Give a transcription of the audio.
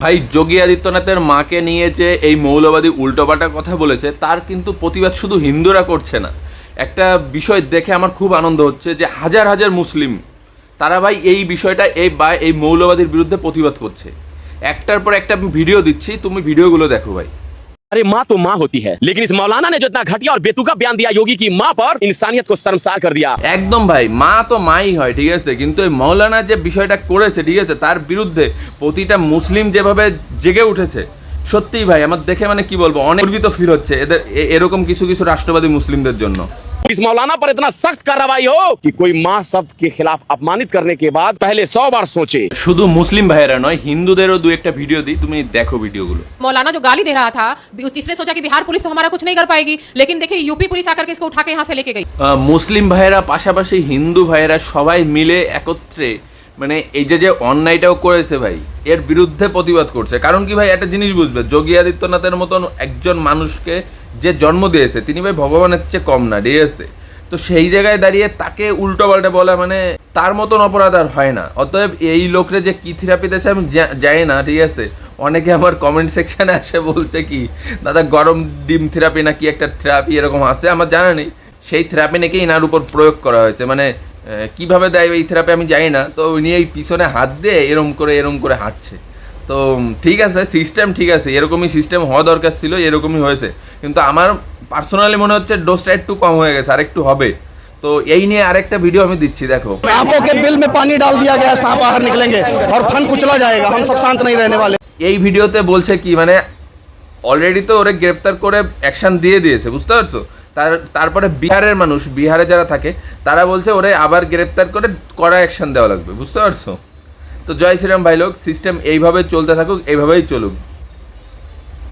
ভাই যোগী আদিত্যনাথের মাকে নিয়ে যে এই মৌলবাদী উল্টোপাল্টা কথা বলেছে তার কিন্তু প্রতিবাদ শুধু হিন্দুরা করছে না। একটা বিষয় দেখে আমার খুব আনন্দ হচ্ছে যে হাজার হাজার মুসলিম তারা ভাই এই বিষয়টা এই মৌলবাদীর বিরুদ্ধে প্রতিবাদ করছে। একটার পর একটা আমি ভিডিও দিচ্ছি, তুমি ভিডিওগুলো দেখো ভাই। अरे माँ तो माँ होती है, लेकिन इस मौलाना ने जो इतना घटिया और बेतुका बयान दिया योगी की माँ पर, इंसानियत को शर्मसार कर दिया। একদম ভাই, মা তো মাই হয়, ঠিক আছে, কিন্তু এই মৌলানা যে বিষয়টা করেছে, ঠিক আছে, তার বিরুদ্ধে প্রতিটা মুসলিম যেভাবে জেগে উঠেছে, সত্যিই ভাই আমার দেখে মানে কি বলবো, অনেক গর্বিত ফিল হচ্ছে এদের এরকম কিছু কিছু রাষ্ট্রবাদী মুসলিমদের জন্য। इस मौलाना पर इतना सख्त कार्रवाई हो कि कोई माँ शब्द के खिलाफ अपमानित करने के बाद पहले 100 बार सोचे। শুধু মুসলিম ভাইয়েরা নয়, হিন্দুদেরও দু একটা ভিডিও দিই, তুমি দেখো ভিডিওগুলো। मौलाना जो गाली दे रहा था, इसने सोचा कि बिहार पुलिस तो हमारा कुछ नहीं कर पाएगी, लेकिन देखिए यूपी पुलिस आकर के इसको उठा के यहाँ से लेके गई। মুসলিম ভাইয়েরা পাশাপাশি হিন্দু ভাইয়েরা সবাই মিলে একত্রে মানে এই যে অন্যায়টাও করেছে ভাই, এর বিরুদ্ধে প্রতিবাদ করছে। কারণ কি ভাই, একটা জিনিস বুঝবে, যোগী আদিত্যনাথের মতন একজন মানুষকে যে জন্ম দিয়েছে তিনি ভাই ভগবানের চেয়ে কম না, ঠিক আছে। তো সেই জায়গায় দাঁড়িয়ে তাকে উল্টো পাল্টা বলা মানে তার মতন অপরাধ আর হয় না। অতএব এই লোকরে যে কি থেরাপি দিয়েছে আমি জানি না, ঠিক আছে। অনেকে আমার কমেন্ট সেকশনে এসে বলছে কি দাদা গরম ডিম থেরাপি না কি একটা থেরাপি এরকম আছে, আমার জানা নেই। সেই থেরাপি নাকি ইনার উপর প্রয়োগ করা হয়েছে, মানে কিভাবে দেয় এই থেরাপি আমি জানি না। তো উনি এই পিছনে হাত দিয়ে এরম করে হাঁটছে। তো ঠিক আছে, সিস্টেম ঠিক আছে, এরকমই সিস্টেম হওয়া দরকার ছিল, এরকমই হয়েছে। কিন্তু আমার পার্সোনালি মনে হচ্ছে ডোজটা একটু কম হয়ে গেছে, আর একটু হবে। তো এই নিয়ে আরেকটা ভিডিও আমি দিচ্ছি, দেখো। सांपों के बिल में पानी डाल दिया गया, सांप बाहर निकलेंगे और फन कुचला जाएगा, हम सब शांत नहीं रहने वाले। এই ভিডিওতে বলছে কি মানে অলরেডি তো ওরে গ্রেপ্তার করে অ্যাকশন দিয়ে দিয়েছে, বুঝতে পারছো। তারপরে বিহারের মানুষ, বিহারে যারা থাকে তারা বলছে ওরে আবার গ্রেপ্তার করে কড়া অ্যাকশন দেওয়া লাগবে, বুঝতে পারছো। তো জয় শ্রীরাম ভাই লোক, সিস্টেম এইভাবে চলতে থাকুক, এইভাবেই চলুক।